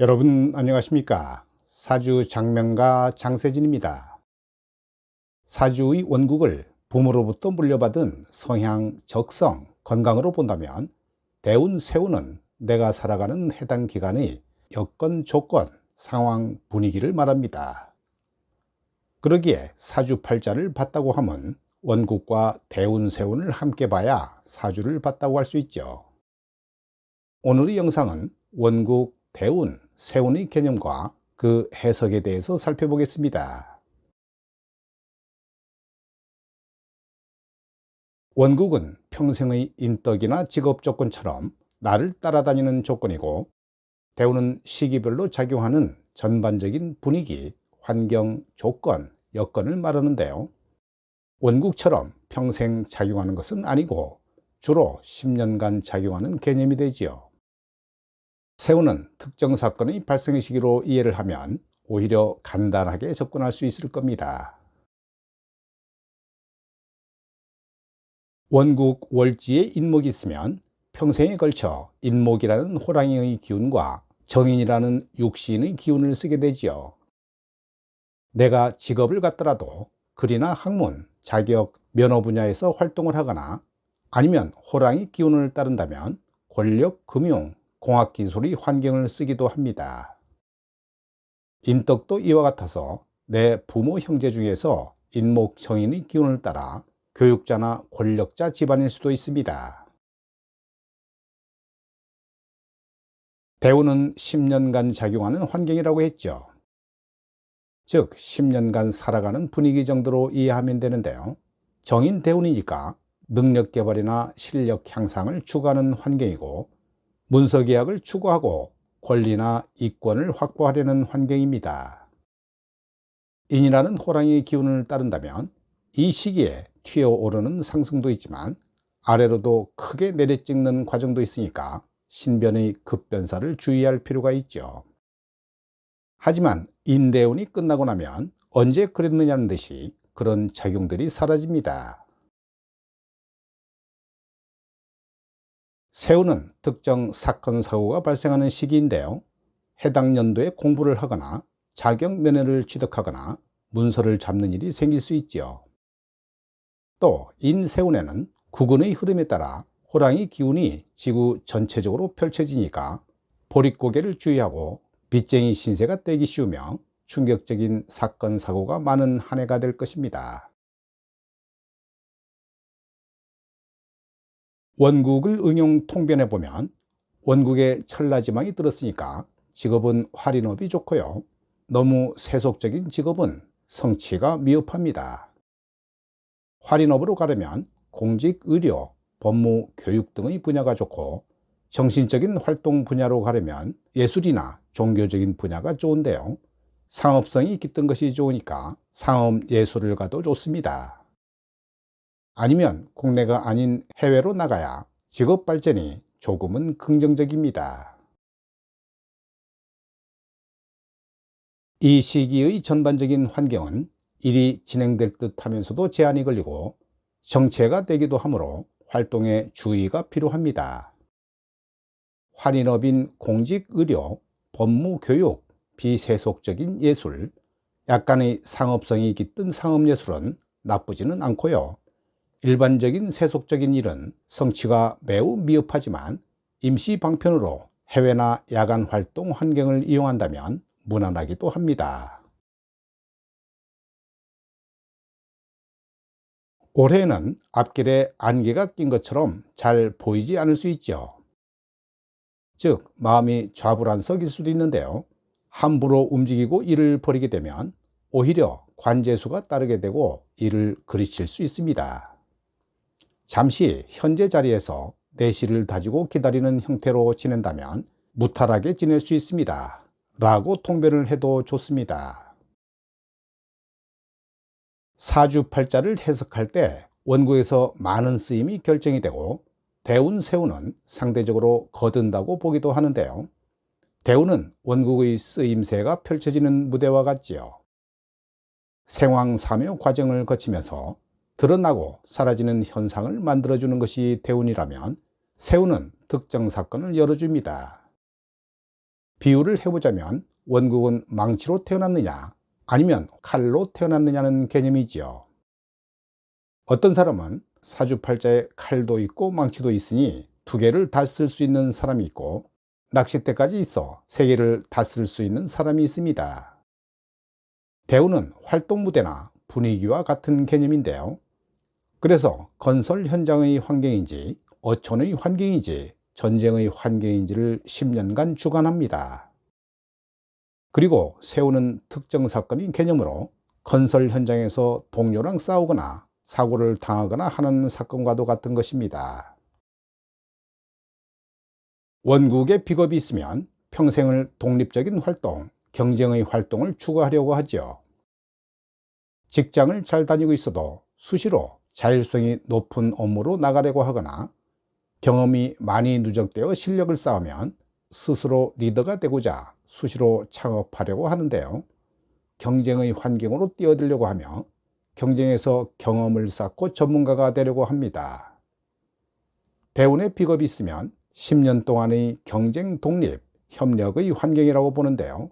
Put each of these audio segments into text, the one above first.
여러분 안녕하십니까? 사주 장명가 장세진입니다. 사주의 원국을 부모로부터 물려받은 성향, 적성, 건강으로 본다면 대운, 세운은 내가 살아가는 해당 기간의 여건, 조건, 상황, 분위기를 말합니다. 그러기에 사주팔자를 봤다고 하면 원국과 대운, 세운을 함께 봐야 사주를 봤다고 할 수 있죠. 오늘의 영상은 원국, 대운, 세운의 개념과 그 해석에 대해서 살펴보겠습니다. 원국은 평생의 인덕이나 직업 조건처럼 나를 따라다니는 조건이고, 대운은 시기별로 작용하는 전반적인 분위기, 환경, 조건, 여건을 말하는데요. 원국처럼 평생 작용하는 것은 아니고 주로 10년간 작용하는 개념이 되지요. 세운은 특정 사건의 발생 시기로 이해를 하면 오히려 간단하게 접근할 수 있을 겁니다. 원국 월지에 인목이 있으면 평생에 걸쳐 인목이라는 호랑이의 기운과 정인이라는 육신의 기운을 쓰게 되지요. 내가 직업을 갖더라도 글이나 학문, 자격, 면허 분야에서 활동을 하거나 아니면 호랑이 기운을 따른다면 권력, 금융, 공학기술의 환경을 쓰기도 합니다. 인덕도 이와 같아서 내 부모 형제 중에서 인목 정인의 기운을 따라 교육자나 권력자 집안일 수도 있습니다. 대운은 10년간 작용하는 환경이라고 했죠. 즉 10년간 살아가는 분위기 정도로 이해하면 되는데요. 정인 대운이니까 능력 개발이나 실력 향상을 추구하는 환경이고, 문서계약을 추구하고 권리나 이권을 확보하려는 환경입니다. 인이라는 호랑이의 기운을 따른다면 이 시기에 튀어오르는 상승도 있지만 아래로도 크게 내려찍는 과정도 있으니까 신변의 급변사를 주의할 필요가 있죠. 하지만 인대운이 끝나고 나면 언제 그랬느냐는 듯이 그런 작용들이 사라집니다. 세운은 특정 사건, 사고가 발생하는 시기인데요. 해당 연도에 공부를 하거나 자격 면허를 취득하거나 문서를 잡는 일이 생길 수 있지요. 또 인세운에는 국운의 흐름에 따라 호랑이 기운이 지구 전체적으로 펼쳐지니까 보릿고개를 주의하고 빚쟁이 신세가 떼기 쉬우며 충격적인 사건, 사고가 많은 한 해가 될 것입니다. 원국을 응용 통변해 보면 원국에 천라지망이 들었으니까 직업은 활인업이 좋고요. 너무 세속적인 직업은 성취가 미흡합니다. 활인업으로 가려면 공직, 의료, 법무, 교육 등의 분야가 좋고, 정신적인 활동 분야로 가려면 예술이나 종교적인 분야가 좋은데요. 상업성이 깃든 것이 좋으니까 상업 예술을 가도 좋습니다. 아니면 국내가 아닌 해외로 나가야 직업 발전이 조금은 긍정적입니다. 이 시기의 전반적인 환경은 일이 진행될 듯 하면서도 제한이 걸리고 정체가 되기도 하므로 활동에 주의가 필요합니다. 활인업인 공직, 의료, 법무, 교육, 비세속적인 예술, 약간의 상업성이 깃든 상업예술은 나쁘지는 않고요. 일반적인 세속적인 일은 성취가 매우 미흡하지만 임시 방편으로 해외나 야간 활동 환경을 이용한다면 무난하기도 합니다. 올해는 앞길에 안개가 낀 것처럼 잘 보이지 않을 수 있죠. 즉 마음이 좌불안석일 수도 있는데요. 함부로 움직이고 일을 벌이게 되면 오히려 관재수가 따르게 되고 일을 그르칠 수 있습니다. 잠시 현재 자리에서 내실을 다지고 기다리는 형태로 지낸다면 무탈하게 지낼 수 있습니다. 라고 통변을 해도 좋습니다. 사주팔자를 해석할 때 원국에서 많은 쓰임이 결정이 되고, 대운, 세운은 상대적으로 거둔다고 보기도 하는데요. 대운은 원국의 쓰임새가 펼쳐지는 무대와 같지요. 생황사묘 과정을 거치면서 드러나고 사라지는 현상을 만들어주는 것이 대운이라면, 세운은 특정 사건을 열어줍니다. 비유를 해보자면 원국은 망치로 태어났느냐 아니면 칼로 태어났느냐는 개념이지요. 어떤 사람은 사주팔자에 칼도 있고 망치도 있으니 두 개를 다 쓸 수 있는 사람이 있고, 낚싯대까지 있어 세 개를 다 쓸 수 있는 사람이 있습니다. 대우는 활동 무대나 분위기와 같은 개념인데요. 그래서 건설 현장의 환경인지 어촌의 환경인지 전쟁의 환경인지를 10년간 주관합니다. 그리고 세우는 특정 사건인 개념으로 건설 현장에서 동료랑 싸우거나 사고를 당하거나 하는 사건과도 같은 것입니다. 원국에 비겁이 있으면 평생을 독립적인 활동, 경쟁의 활동을 추구하려고 하죠. 직장을 잘 다니고 있어도 수시로 자율성이 높은 업무로 나가려고 하거나, 경험이 많이 누적되어 실력을 쌓으면 스스로 리더가 되고자 수시로 창업하려고 하는데요. 경쟁의 환경으로 뛰어들려고 하며 경쟁에서 경험을 쌓고 전문가가 되려고 합니다. 대운의 비겁이 있으면 10년 동안의 경쟁 독립, 협력의 환경이라고 보는데요.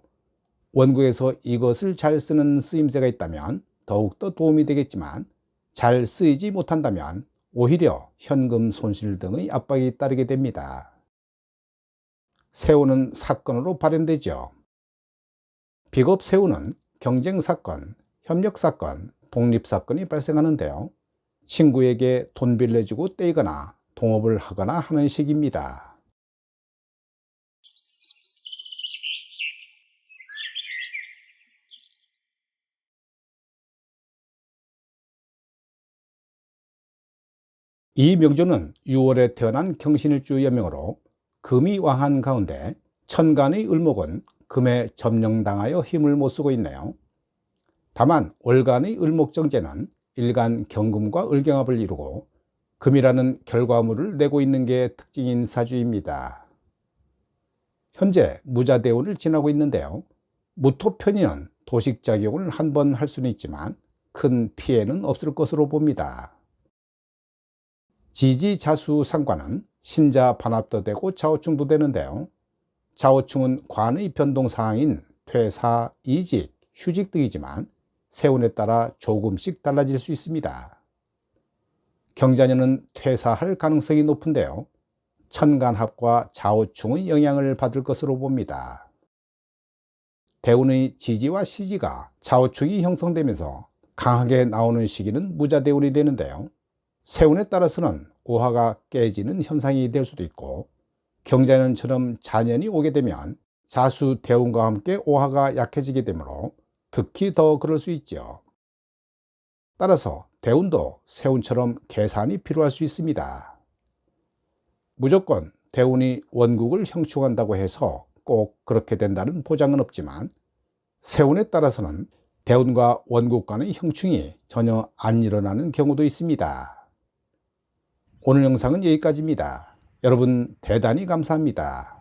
원국에서 이것을 잘 쓰는 쓰임새가 있다면 더욱더 도움이 되겠지만, 잘 쓰이지 못한다면 오히려 현금 손실 등의 압박이 따르게 됩니다. 세우는 사건으로 발현되죠. 비겁 세우는 경쟁 사건, 협력 사건, 독립 사건이 발생하는데요. 친구에게 돈 빌려주고 떼이거나 동업을 하거나 하는 시기입니다. 이 명조는 6월에 태어난 경신일주 여명으로 금이 왕한 가운데 천간의 을목은 금에 점령당하여 힘을 못 쓰고 있네요. 다만 월간의 을목정제는 일간 경금과 을경합을 이루고 금이라는 결과물을 내고 있는 게 특징인 사주입니다. 현재 무자대운을 지나고 있는데요. 무토편인은 도식작용을 한 번 할 수는 있지만 큰 피해는 없을 것으로 봅니다. 지지자수상관은 신자 반합도 되고 자오충도 되는데요. 자오충은 관의 변동사항인 퇴사, 이직, 휴직 등이지만 세운에 따라 조금씩 달라질 수 있습니다. 경자년은 퇴사할 가능성이 높은데요. 천간합과 자오충의 영향을 받을 것으로 봅니다. 대운의 지지와 시지가 자오충이 형성되면서 강하게 나오는 시기는 무자대운이 되는데요. 세운에 따라서는 오화가 깨지는 현상이 될 수도 있고, 경자년처럼 자년이 오게 되면 자수 대운과 함께 오화가 약해지게 되므로 특히 더 그럴 수 있죠. 따라서 대운도 세운처럼 계산이 필요할 수 있습니다. 무조건 대운이 원국을 형충한다고 해서 꼭 그렇게 된다는 보장은 없지만, 세운에 따라서는 대운과 원국 간의 형충이 전혀 안 일어나는 경우도 있습니다. 오늘 영상은 여기까지입니다. 여러분 대단히 감사합니다.